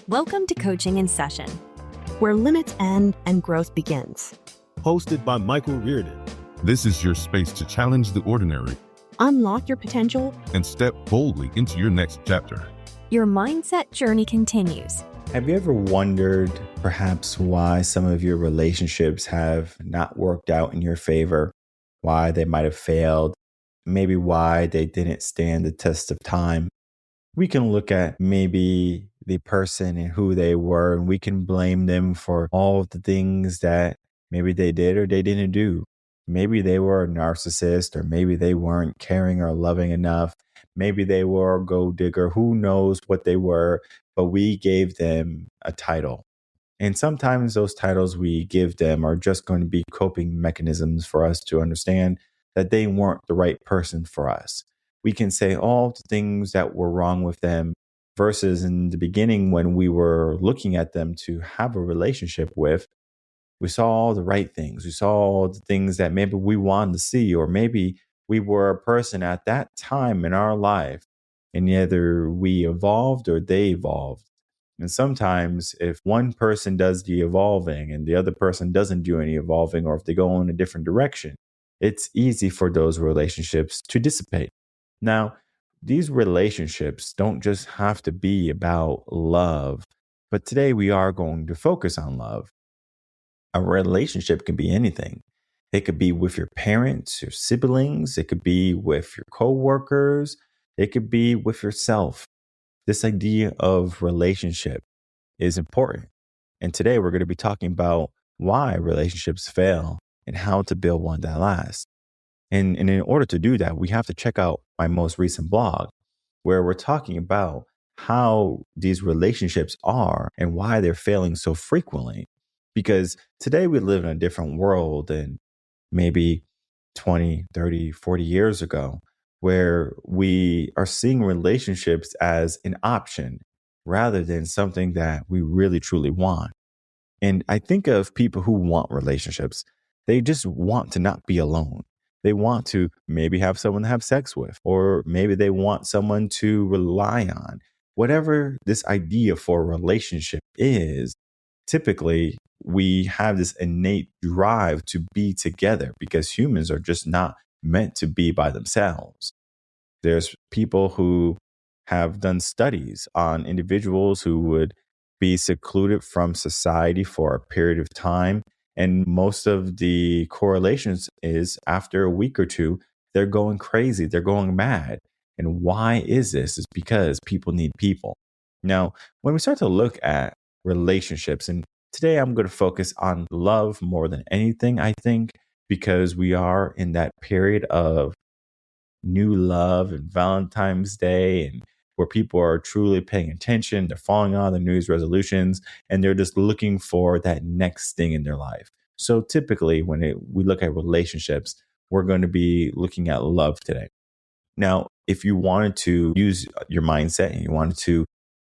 Welcome to Coaching in Session, where limits end and growth begins. Hosted by Michael Rearden. This is your space to challenge the ordinary, unlock your potential, and step boldly into your next chapter. Your mindset journey continues. Have you ever wondered perhaps why some of your relationships have not worked out in your favor? Why they might have failed? Maybe why they didn't stand the test of time? We can look at maybe the person and who they were, and we can blame them for all of the things that maybe they did or they didn't do. Maybe they were a narcissist, or maybe they weren't caring or loving enough. Maybe they were a gold digger. Who knows what they were, but we gave them a title. And sometimes those titles we give them are just going to be coping mechanisms for us to understand that they weren't the right person for us. We can say all the things that were wrong with them versus in the beginning when we were looking at them to have a relationship with, we saw all the right things. We saw all the things that maybe we wanted to see, or maybe we were a person at that time in our life and either we evolved or they evolved. And sometimes if one person does the evolving and the other person doesn't do any evolving, or if they go in a different direction, it's easy for those relationships to dissipate. Now, these relationships don't just have to be about love, but today we are going to focus on love. A relationship can be anything. It could be with your parents, your siblings. It could be with your coworkers. It could be with yourself. This idea of relationship is important. And today we're going to be talking about why relationships fail and how to build one that lasts. And in order to do that, we have to check out my most recent blog, where we're talking about how these relationships are and why they're failing so frequently. Because today we live in a different world than maybe 20, 30, 40 years ago, where we are seeing relationships as an option rather than something that we really truly want. And I think of people who want relationships. They just want to not be alone. They want to maybe have someone to have sex with, or maybe they want someone to rely on. Whatever this idea for a relationship is, typically we have this innate drive to be together because humans are just not meant to be by themselves. There's people who have done studies on individuals who would be secluded from society for a period of time. And most of the correlations is after a week or two, they're going crazy. They're going mad. And why is this? It's because people need people. Now, when we start to look at relationships, and today I'm going to focus on love more than anything, I think, because we are in that period of new love and Valentine's Day, and where people are truly paying attention. They're following all the New Year's resolutions, and they're just looking for that next thing in their life. So typically when we look at relationships, we're going to be looking at love today. Now, if you wanted to use your mindset and you wanted to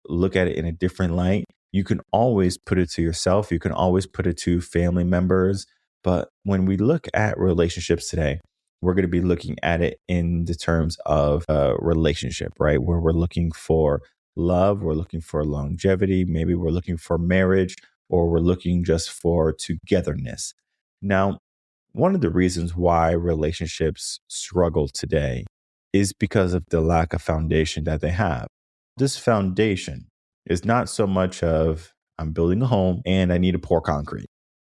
look at it in a different light, you can always put it to yourself. You can always put it to family members. But when we look at relationships today, we're going to be looking at it in the terms of a relationship, right? Where we're looking for love, we're looking for longevity, maybe we're looking for marriage, or we're looking just for togetherness. Now, one of the reasons why relationships struggle today is because of the lack of foundation that they have. This foundation is not so much of, I'm building a home and I need to pour concrete.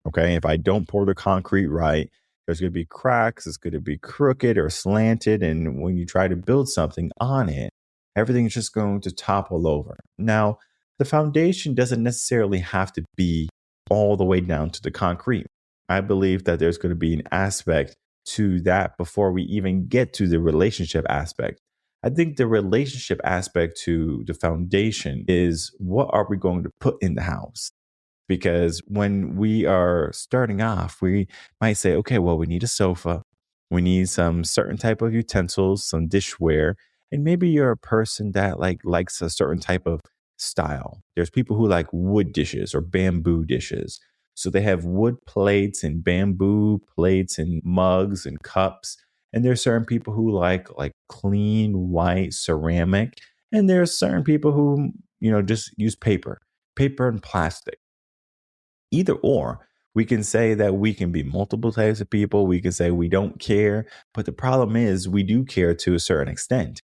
Okay, if I don't pour the concrete right, there's going to be cracks, it's going to be crooked or slanted. And when you try to build something on it, everything's just going to topple over. Now, the foundation doesn't necessarily have to be all the way down to the concrete. I believe that there's going to be an aspect to that before we even get to the relationship aspect. I think the relationship aspect to the foundation is, what are we going to put in the house? Because when we are starting off, we might say, okay, well, we need a sofa. We need some certain type of utensils, some dishware. And maybe you're a person that likes a certain type of style. There's people who like wood dishes or bamboo dishes. So they have wood plates and bamboo plates and mugs and cups. And there's certain people who like clean white ceramic. And there's certain people who, just use paper. paper and plastic. Either or, we can say that we can be multiple types of people. We can say we don't care. But the problem is we do care to a certain extent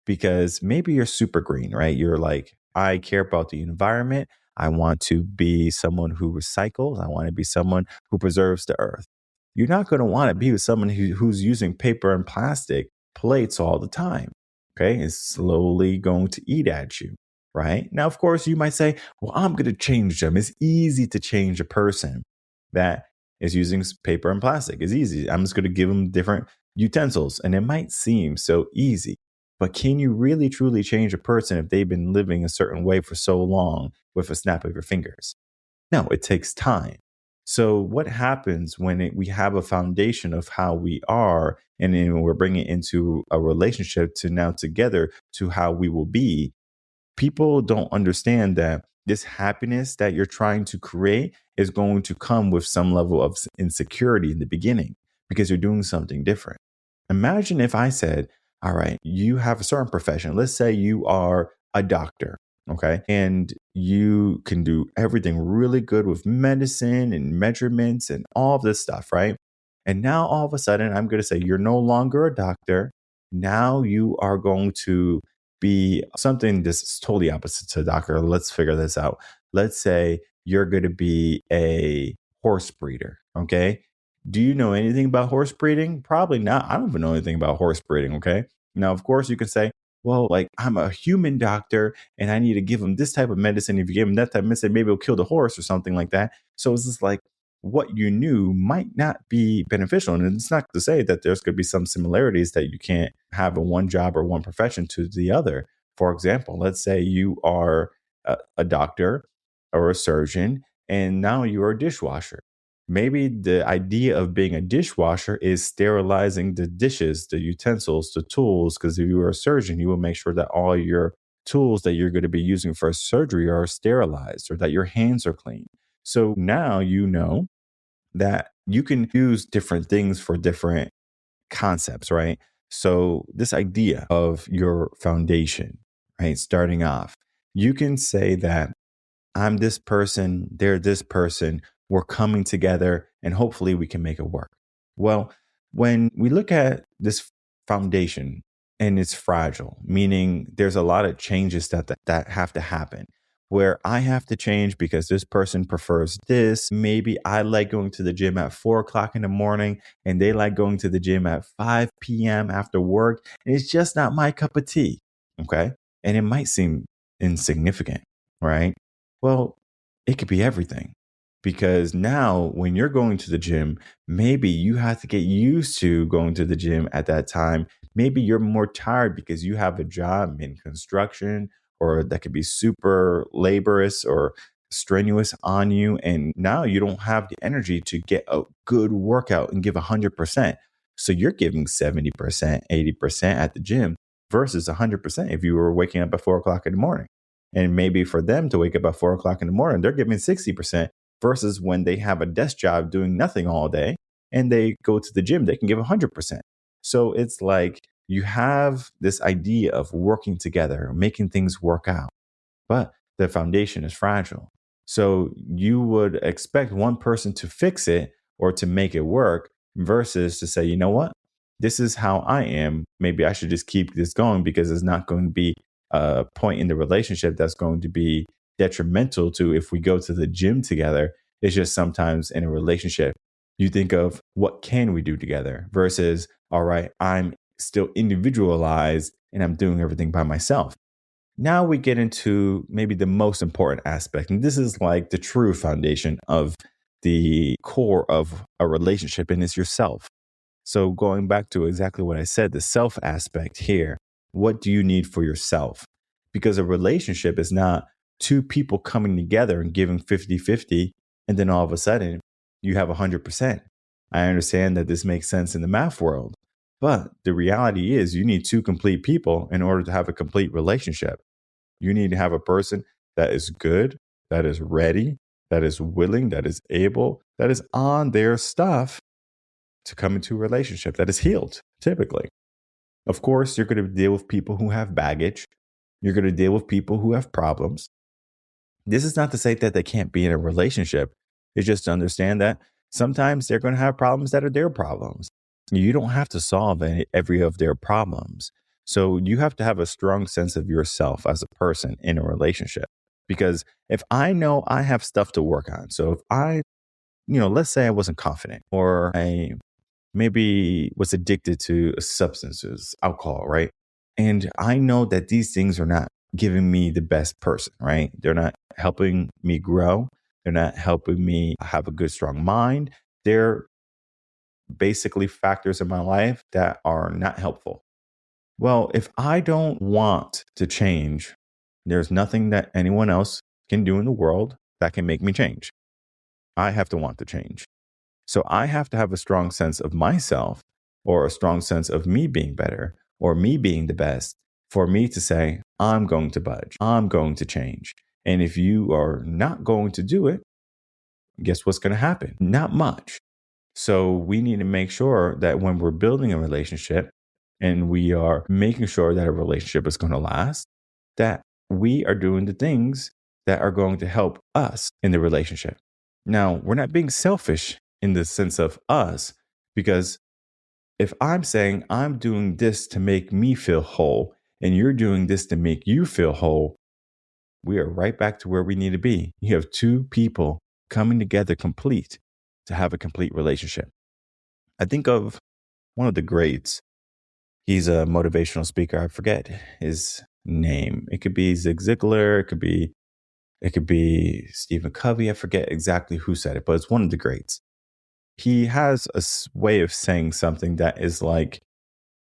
because maybe you're super green, right? You're like, I care about the environment. I want to be someone who recycles. I want to be someone who preserves the earth. You're not going to want to be with someone who's using paper and plastic plates all the time. Okay. It's slowly going to eat at you, right? Now, of course, you might say, well, I'm going to change them. It's easy to change a person that is using paper and plastic. It's easy. I'm just going to give them different utensils. And it might seem so easy. But can you really truly change a person if they've been living a certain way for so long with a snap of your fingers? No, it takes time. So what happens when we have a foundation of how we are, and then we're bringing it into a relationship to now together to how we will be? People don't understand that this happiness that you're trying to create is going to come with some level of insecurity in the beginning because you're doing something different. Imagine if I said, all right, you have a certain profession. Let's say you are a doctor, okay? And you can do everything really good with medicine and measurements and all of this stuff, right? And now all of a sudden, I'm going to say, you're no longer a doctor. Now you are going to be something that's totally opposite to a doctor. Let's figure this out. Let's say you're going to be a horse breeder, okay? Do you know anything about horse breeding? Probably not. I don't even know anything about horse breeding. Okay. Now, of course, you can say, well, like I'm a human doctor and I need to give him this type of medicine. If you give him that type of medicine, maybe it'll kill the horse or something like that. So it's just like what you knew might not be beneficial. And it's not to say that there's going to be some similarities that you can't have in one job or one profession to the other. For example, let's say you are a doctor or a surgeon and now you are a dishwasher. Maybe the idea of being a dishwasher is sterilizing the dishes, the utensils, the tools, because if you are a surgeon, you will make sure that all your tools that you're going to be using for surgery are sterilized or that your hands are clean. So now you know that you can use different things for different concepts, right? So this idea of your foundation, right, starting off, you can say that I'm this person, they're this person, we're coming together, and hopefully we can make it work. Well, when we look at this foundation and it's fragile, meaning there's a lot of changes that have to happen. Where I have to change because this person prefers this. Maybe I like going to the gym at 4 o'clock in the morning and they like going to the gym at 5 p.m. after work. And it's just not my cup of tea. Okay. And it might seem insignificant, right? Well, it could be everything because now when you're going to the gym, maybe you have to get used to going to the gym at that time. Maybe you're more tired because you have a job in construction or that could be super laborious or strenuous on you. And now you don't have the energy to get a good workout and give 100%. So you're giving 70%, 80% at the gym versus 100% if you were waking up at 4 o'clock in the morning. And maybe for them to wake up at 4 o'clock in the morning, they're giving 60% versus when they have a desk job doing nothing all day and they go to the gym, they can give 100%. So it's like you have this idea of working together, making things work out, but the foundation is fragile. So you would expect one person to fix it or to make it work versus to say, you know what? This is how I am. Maybe I should just keep this going because it's not going to be a point in the relationship that's going to be detrimental to if we go to the gym together. It's just sometimes in a relationship, you think of what can we do together versus, all right, I'm still individualized and I'm doing everything by myself. Now we get into maybe the most important aspect. And this is like the true foundation of the core of a relationship, and it's yourself. So going back to exactly what I said, the self aspect here, what do you need for yourself? Because a relationship is not two people coming together and giving 50-50, and then all of a sudden you have 100%. I understand that this makes sense in the math world, but the reality is you need two complete people in order to have a complete relationship. You need to have a person that is good, that is ready, that is willing, that is able, that is on their stuff to come into a relationship that is healed, typically. Of course, you're going to deal with people who have baggage. You're going to deal with people who have problems. This is not to say that they can't be in a relationship. It's just to understand that sometimes they're going to have problems that are their problems. You don't have to solve every of their problems. So you have to have a strong sense of yourself as a person in a relationship. Because if I know I have stuff to work on, so if I, let's say I wasn't confident or I maybe was addicted to substances, alcohol, right? And I know that these things are not giving me the best person, right? They're not helping me grow. They're not helping me have a good, strong mind. They're basically factors in my life that are not helpful. Well, if I don't want to change, there's nothing that anyone else can do in the world that can make me change. I have to want to change. So I have to have a strong sense of myself or a strong sense of me being better or me being the best for me to say, I'm going to budge. I'm going to change. And if you are not going to do it, guess what's going to happen? Not much. So we need to make sure that when we're building a relationship and we are making sure that a relationship is going to last, that we are doing the things that are going to help us in the relationship. Now, we're not being selfish in the sense of us, because if I'm saying I'm doing this to make me feel whole and you're doing this to make you feel whole, we are right back to where we need to be. You have two people coming together complete to have a complete relationship. I think of one of the greats. He's a motivational speaker. I forget his name. It could be Zig Ziglar. It could be Stephen Covey. I forget exactly who said it, but it's one of the greats. He has a way of saying something that is like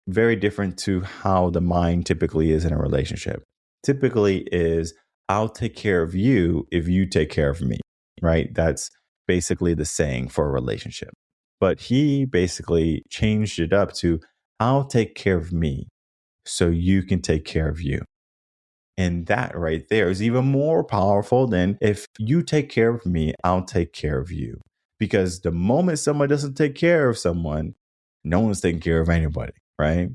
very different to how the mind typically is in a relationship. Typically is, I'll take care of you if you take care of me, right? That's basically the saying for a relationship. But he basically changed it up to, I'll take care of me so you can take care of you. And that right there is even more powerful than, if you take care of me, I'll take care of you. Because the moment someone doesn't take care of someone, no one's taking care of anybody, right?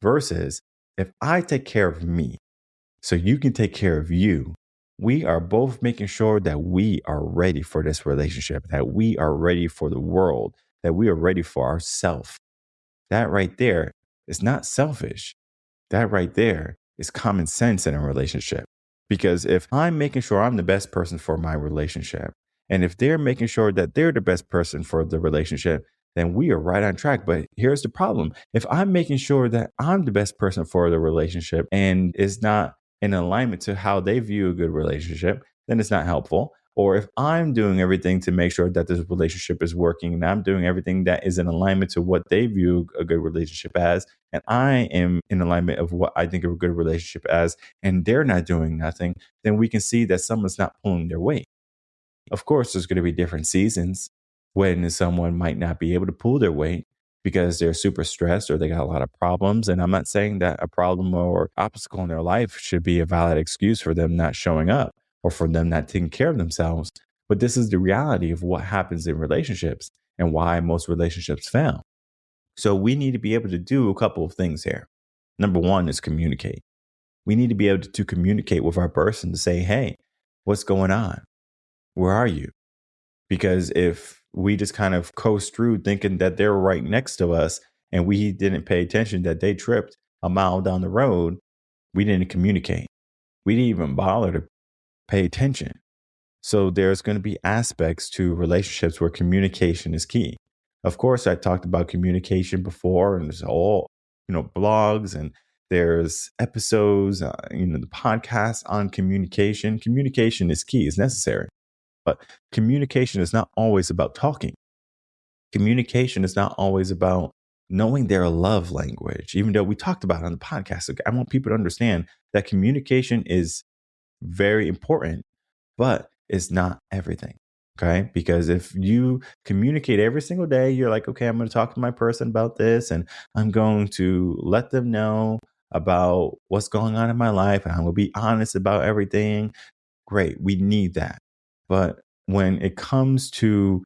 Versus, if I take care of me so you can take care of you, we are both making sure that we are ready for this relationship, that we are ready for the world, that we are ready for ourselves. That right there is not selfish. That right there is common sense in a relationship. Because if I'm making sure I'm the best person for my relationship, and if they're making sure that they're the best person for the relationship, then we are right on track. But here's the problem. If I'm making sure that I'm the best person for the relationship and it's not in alignment to how they view a good relationship, then it's not helpful. Or if I'm doing everything to make sure that this relationship is working and I'm doing everything that is in alignment to what they view a good relationship as, and I am in alignment of what I think of a good relationship as, and they're not doing nothing, then we can see that someone's not pulling their weight. Of course, there's going to be different seasons when someone might not be able to pull their weight because they're super stressed or they got a lot of problems. And I'm not saying that a problem or obstacle in their life should be a valid excuse for them not showing up or for them not taking care of themselves. But this is the reality of what happens in relationships and why most relationships fail. So we need to be able to do a couple of things here. Number one is communicate. We need to be able to communicate with our person to say, hey, what's going on? Where are you? Because if we just kind of coast through thinking that they're right next to us and we didn't pay attention that they tripped a mile down the road, we didn't communicate. We didn't even bother to pay attention. So there's going to be aspects to relationships where communication is key. Of course, I talked about communication before, and there's all, blogs, and there's episodes, the podcast on communication. Communication is key, it's necessary. But communication is not always about talking. Communication is not always about knowing their love language, even though we talked about it on the podcast. I want people to understand that communication is very important, but it's not everything. Okay. Because if you communicate every single day, you're like, okay, I'm going to talk to my person about this and I'm going to let them know about what's going on in my life and I'm going to be honest about everything. Great. We need that. But when it comes to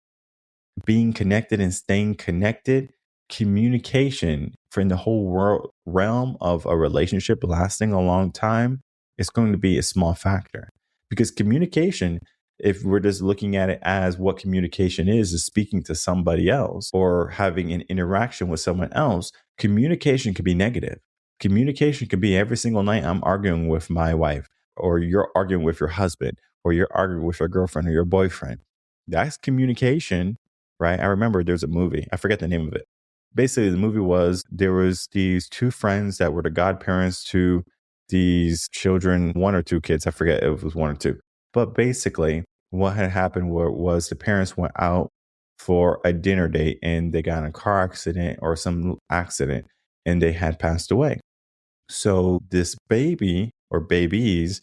being connected and staying connected, communication for the whole realm of a relationship lasting a long time is going to be a small factor. Because communication, if we're just looking at it as what communication is speaking to somebody else or having an interaction with someone else, communication can be negative. Communication can be every single night I'm arguing with my wife, or you're arguing with your husband, or you're arguing with your girlfriend or your boyfriend. That's communication, right? I remember there's a movie, I forget the name of it. Basically, the movie was there was these two friends that were the godparents to these children, one or two kids. I forget if it was one or two. But basically, what had happened was the parents went out for a dinner date and they got in a car accident or some accident and they had passed away. So this baby or babies,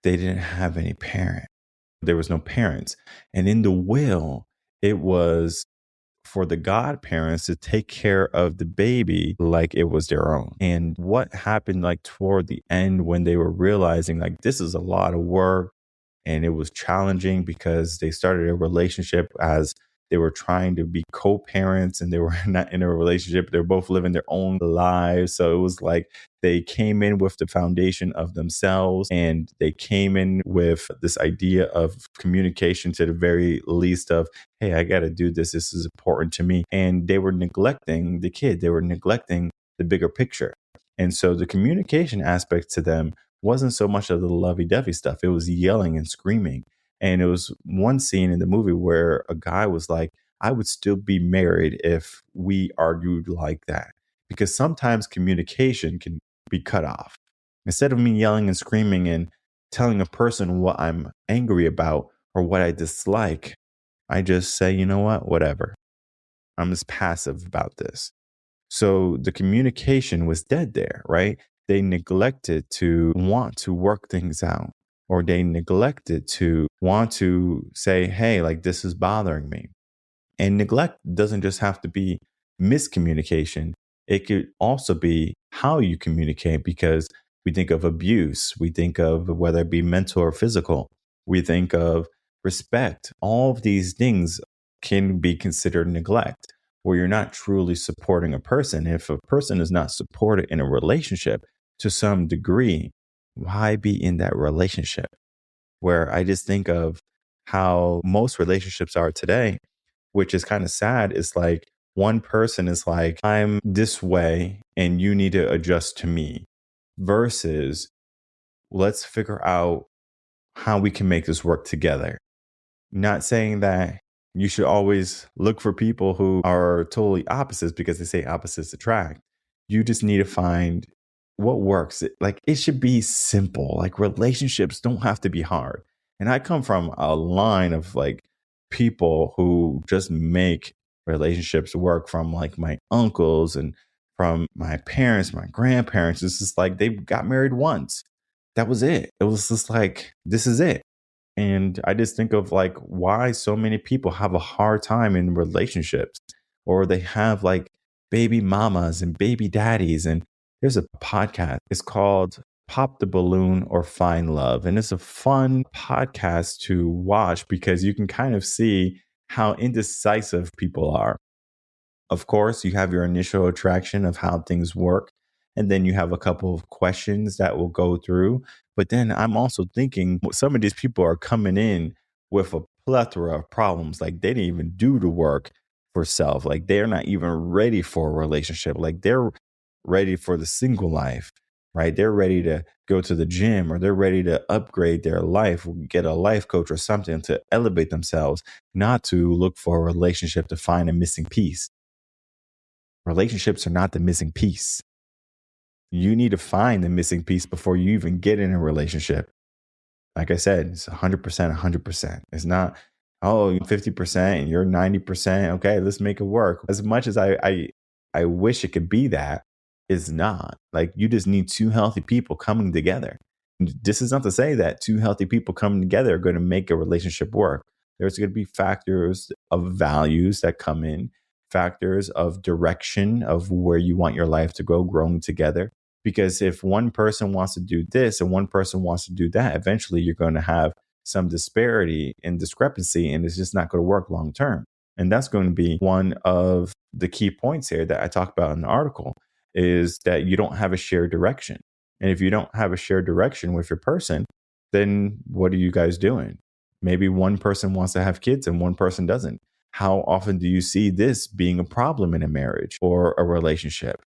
they didn't have any parent. There was no parents. And in the will, it was for the godparents to take care of the baby like it was their own. And what happened like toward the end when they were realizing like this is a lot of work and it was challenging because they started a relationship as they were trying to be co-parents and they were not in a relationship. They were both living their own lives. So it was like they came in with the foundation of themselves and they came in with this idea of communication to the very least of, hey, I got to do this. This is important to me. And they were neglecting the kid. They were neglecting the bigger picture. And so the communication aspect to them wasn't so much of the lovey-dovey stuff. It was yelling and screaming. And it was one scene in the movie where a guy was like, I would still be married if we argued like that. Because sometimes communication can be cut off. Instead of me yelling and screaming and telling a person what I'm angry about or what I dislike, I just say, you know what, whatever. I'm just passive about this. So the communication was dead there, right? They neglected to want to work things out, or they neglected to want to say, hey, like this is bothering me. And neglect doesn't just have to be miscommunication. It could also be how you communicate, because we think of abuse. We think of whether it be mental or physical. We think of respect. All of these things can be considered neglect, where you're not truly supporting a person. If a person is not supported in a relationship to some degree, why be in that relationship? Where I just think of how most relationships are today, which is kind of sad. It's like one person is like, I'm this way and you need to adjust to me, versus let's figure out how we can make this work together. Not saying that you should always look for people who are totally opposites, because they say opposites attract. You just need to find what works. Like it should be simple. Like relationships don't have to be hard. And I come from a line of like people who just make relationships work, from like my uncles and from my parents, my grandparents. It's just like they got married once. That was it. It was just like, this is it. And I just think of like why so many people have a hard time in relationships, or they have like baby mamas and baby daddies. And there's a podcast. It's called Pop the Balloon or Find Love. And it's a fun podcast to watch because you can kind of see how indecisive people are. Of course, you have your initial attraction of how things work. And then you have a couple of questions that will go through. But then I'm also thinking some of these people are coming in with a plethora of problems. Like they didn't even do the work for self. Like they're not even ready for a relationship. Like they're ready for the single life, right? They're ready to go to the gym, or they're ready to upgrade their life, get a life coach or something to elevate themselves, not to look for a relationship to find a missing piece. Relationships are not the missing piece. You need to find the missing piece before you even get in a relationship. Like I said, it's 100%, 100%. It's not, oh, 50% and you're 90%. Okay, let's make it work. As much as I wish it could be that, it's not. Like you just need two healthy people coming together. This is not to say that two healthy people coming together are going to make a relationship work. There's going to be factors of values that come in, factors of direction of where you want your life to go, growing together. Because if one person wants to do this and one person wants to do that, eventually you're going to have some disparity and discrepancy, and it's just not going to work long term. And that's going to be one of the key points here that I talk about in the article, is that you don't have a shared direction. And if you don't have a shared direction with your person, then what are you guys doing? Maybe one person wants to have kids and one person doesn't. How often do you see this being a problem in a marriage or a relationship,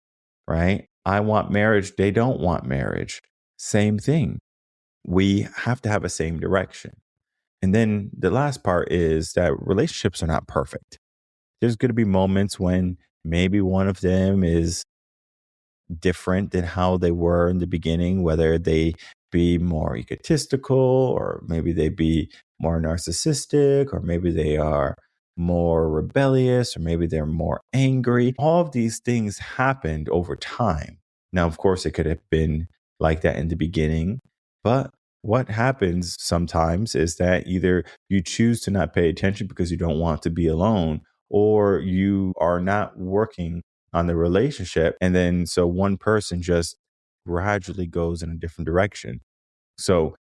right? I want marriage. They don't want marriage. Same thing. We have to have a same direction. And then the last part is that relationships are not perfect. There's going to be moments when maybe one of them is different than how they were in the beginning, whether they be more egotistical or maybe they be more narcissistic or maybe they are more rebellious or maybe they're more angry. All of these things happened over time. Now, of course, it could have been like that in the beginning, but what happens sometimes is that either you choose to not pay attention because you don't want to be alone, or you are not working on the relationship. And then so one person just gradually goes in a different direction. So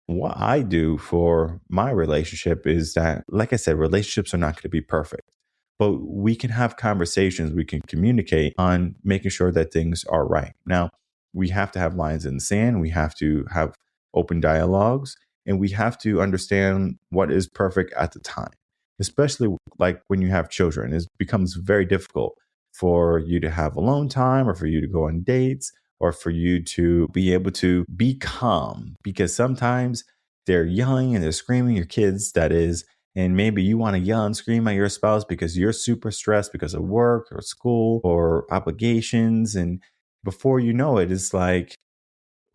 what I do for my relationship is that, like I said, relationships are not going to be perfect, but we can have conversations, we can communicate on making sure that things are right. Now, we have to have lines in the sand, we have to have open dialogues, and we have to understand what is perfect at the time, especially like when you have children. It becomes very difficult for you to have alone time or for you to go on dates or for you to be able to be calm because sometimes they're yelling and they're screaming, your kids, that is, and maybe you want to yell and scream at your spouse because you're super stressed because of work or school or obligations. And before you know it, it's like,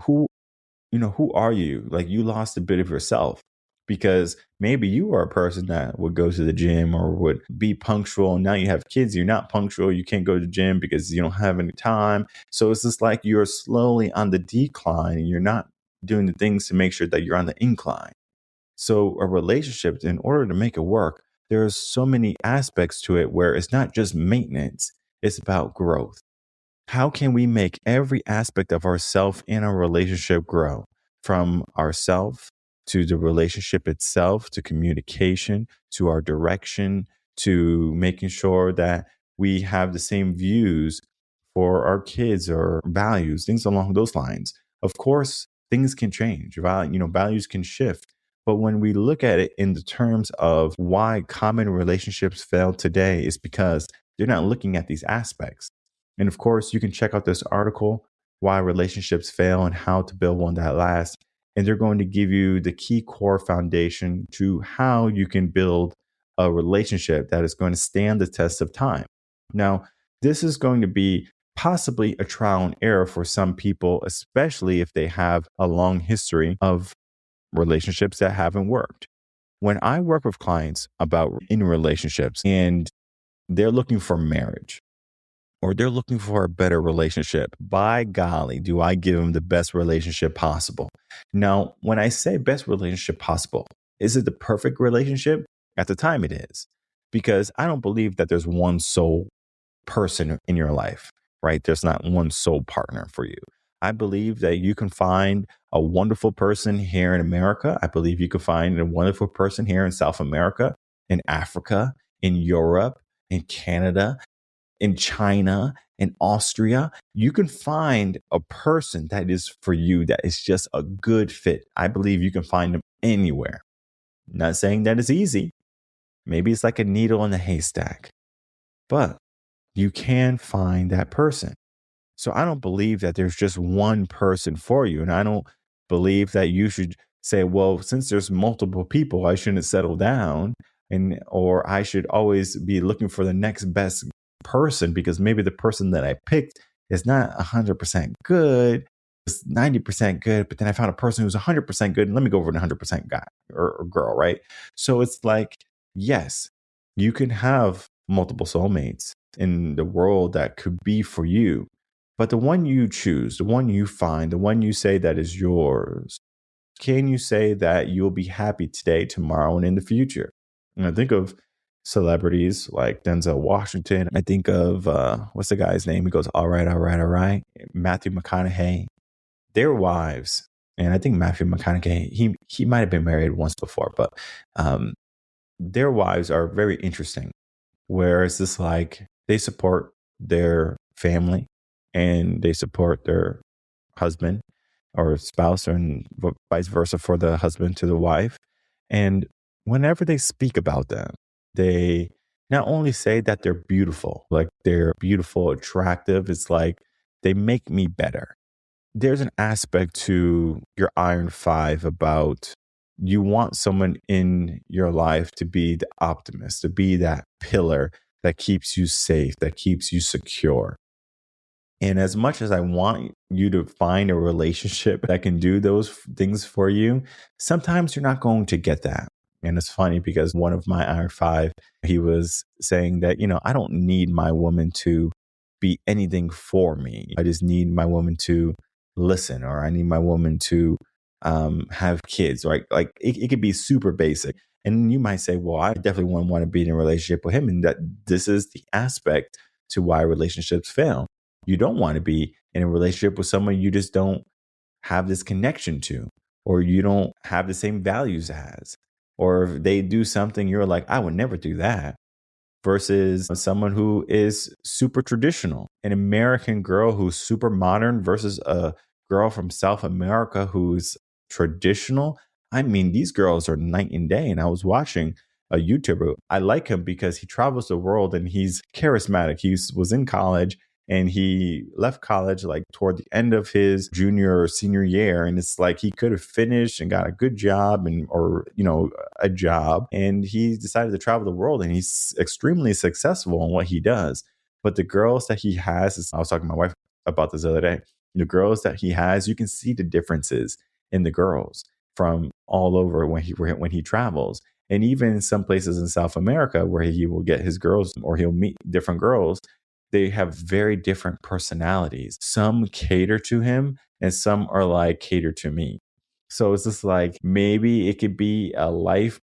who who are you? Like you lost a bit of yourself because maybe you are a person that would go to the gym or would be punctual. And now you have kids, you're not punctual. You can't go to the gym because you don't have any time. So it's just like you're slowly on the decline and you're not doing the things to make sure that you're on the incline. So a relationship, in order to make it work, there's so many aspects to it where it's not just maintenance, it's about growth. How can we make every aspect of ourself in a relationship grow? From ourself to the relationship itself, to communication, to our direction, to making sure that we have the same views for our kids or values, things along those lines. Of course, things can change, values can shift. But when we look at it in the terms of why common relationships fail today, is because they're not looking at these aspects. And of course, you can check out this article, Why Relationships Fail and How to Build One That Lasts. And they're going to give you the key core foundation to how you can build a relationship that is going to stand the test of time. Now, this is going to be possibly a trial and error for some people, especially if they have a long history of relationships that haven't worked. When I work with clients about in relationships and they're looking for marriage, or they're looking for a better relationship, by golly, do I give them the best relationship possible. Now, when I say best relationship possible, is it the perfect relationship? At the time it is, because I don't believe that there's one sole person in your life, right? There's not one sole partner for you. I believe that you can find a wonderful person here in America. I believe you can find a wonderful person here in South America, in Africa, in Europe, in Canada, in China, in Austria. You can find a person that is for you, that is just a good fit. I believe you can find them anywhere. Not saying that it's easy. Maybe it's like a needle in a haystack, but you can find that person. So I don't believe that there's just one person for you. And I don't believe that you should say, well, since there's multiple people, I shouldn't settle down or I should always be looking for the next best person because maybe the person that I picked is not 100% good. It's 90% good, but then I found a person who's 100% good. And let me go over the 100% guy or girl, right? So it's like, yes, you can have multiple soulmates in the world that could be for you. But the one you choose, the one you find, the one you say that is yours, can you say that you'll be happy today, tomorrow, and in the future? And I think of celebrities like Denzel Washington. I think of, what's the guy's name? He goes, all right, all right, all right. Matthew McConaughey. Their wives, and I think Matthew McConaughey, he might have been married once before, but their wives are very interesting. Where it's just like they support their family and they support their husband or spouse, and vice versa for the husband to the wife. And whenever they speak about them, they not only say that they're beautiful, like they're beautiful, attractive, it's like they make me better. There's an aspect to your Iron Five about you want someone in your life to be the optimist, to be that pillar that keeps you safe, that keeps you secure. And as much as I want you to find a relationship that can do those things for you, sometimes you're not going to get that. And it's funny because one of my Iron Five, he was saying that, I don't need my woman to be anything for me. I just need my woman to listen, or I need my woman to have kids, right? Like it could be super basic. And you might say, well, I definitely wouldn't want to be in a relationship with him. And that this is the aspect to why relationships fail. You don't want to be in a relationship with someone you just don't have this connection to, or you don't have the same values as, or if they do something, you're like, I would never do that. Versus someone who is super traditional, an American girl who's super modern versus a girl from South America who's traditional. I mean, these girls are night and day. And I was watching a YouTuber. I like him because he travels the world and he's charismatic. He was in college and he left college like toward the end of his junior or senior year. And it's like he could have finished and got a good job or a job. And he decided to travel the world, and he's extremely successful in what he does. But the girls that he has, I was talking to my wife about this the other day, the girls that he has, you can see the differences in the girls from all over when he travels. And even in some places in South America where he will get his girls or he'll meet different girls, they have very different personalities. Some cater to him and some are like, cater to me. So it's just like, maybe it could be a life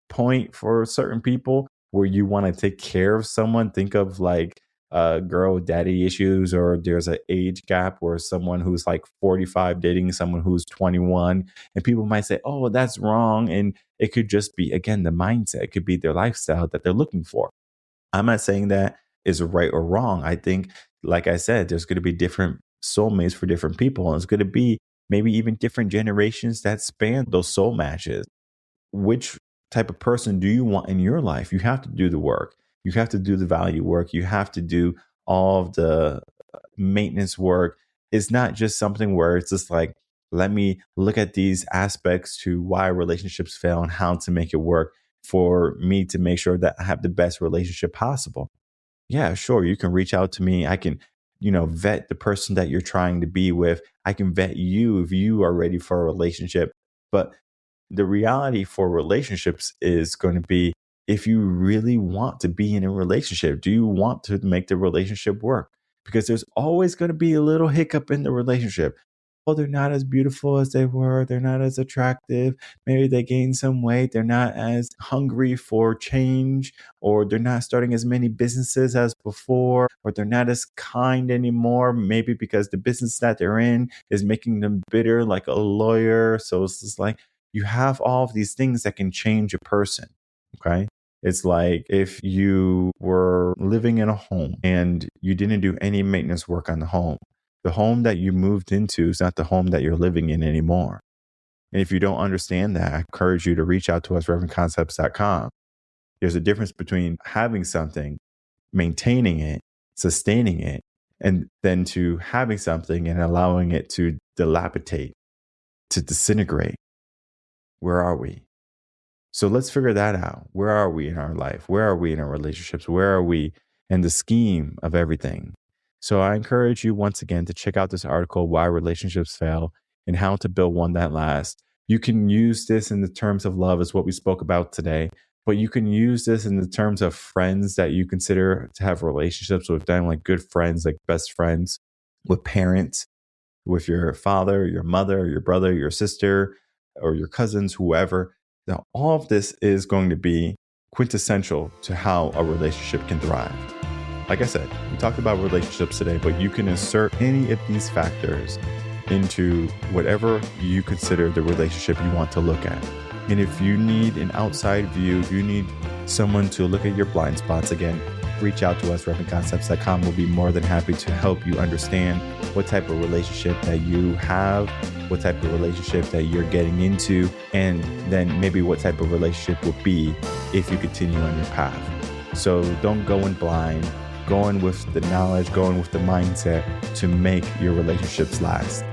point for certain people where you want to take care of someone. Think of like a girl with daddy issues, or there's an age gap where someone who's like 45 dating someone who's 21, and people might say, oh, that's wrong. And it could just be, again, the mindset. It could be their lifestyle that they're looking for. I'm not saying that is right or wrong. I think, like I said, there's going to be different soulmates for different people. And it's going to be maybe even different generations that span those soul matches. Which type of person do you want in your life? You have to do the work. You have to do the value work. You have to do all of the maintenance work. It's not just something where it's just like, let me look at these aspects to why relationships fail and how to make it work for me to make sure that I have the best relationship possible. Yeah, sure. You can reach out to me. I can, vet the person that you're trying to be with. I can vet you if you are ready for a relationship. But the reality for relationships is going to be, if you really want to be in a relationship, do you want to make the relationship work? Because there's always going to be a little hiccup in the relationship. Oh, they're not as beautiful as they were. They're not as attractive. Maybe they gained some weight. They're not as hungry for change, or they're not starting as many businesses as before, or they're not as kind anymore. Maybe because the business that they're in is making them bitter, like a lawyer. So it's just like, you have all of these things that can change a person. Okay. It's like if you were living in a home and you didn't do any maintenance work on the home that you moved into is not the home that you're living in anymore. And if you don't understand that, I encourage you to reach out to us, revenconcepts.com. There's a difference between having something, maintaining it, sustaining it, and then to having something and allowing it to dilapidate, to disintegrate. Where are we? So let's figure that out. Where are we in our life? Where are we in our relationships? Where are we in the scheme of everything? So I encourage you once again to check out this article, Why Relationships Fail and How to Build One That Lasts. You can use this in the terms of love, is what we spoke about today, but you can use this in the terms of friends that you consider to have relationships with them, like good friends, like best friends, with parents, with your father, your mother, your brother, your sister, or your cousins, whoever. Now, all of this is going to be quintessential to how a relationship can thrive. Like I said, we talked about relationships today, but you can insert any of these factors into whatever you consider the relationship you want to look at. And if you need an outside view, if you need someone to look at your blind spots again, reach out to us, revenconcepts.com. We'll be more than happy to help you understand what type of relationship that you have, what type of relationship that you're getting into, and then maybe what type of relationship will be if you continue on your path. So don't go in blind. Go in with the knowledge, go in with the mindset to make your relationships last.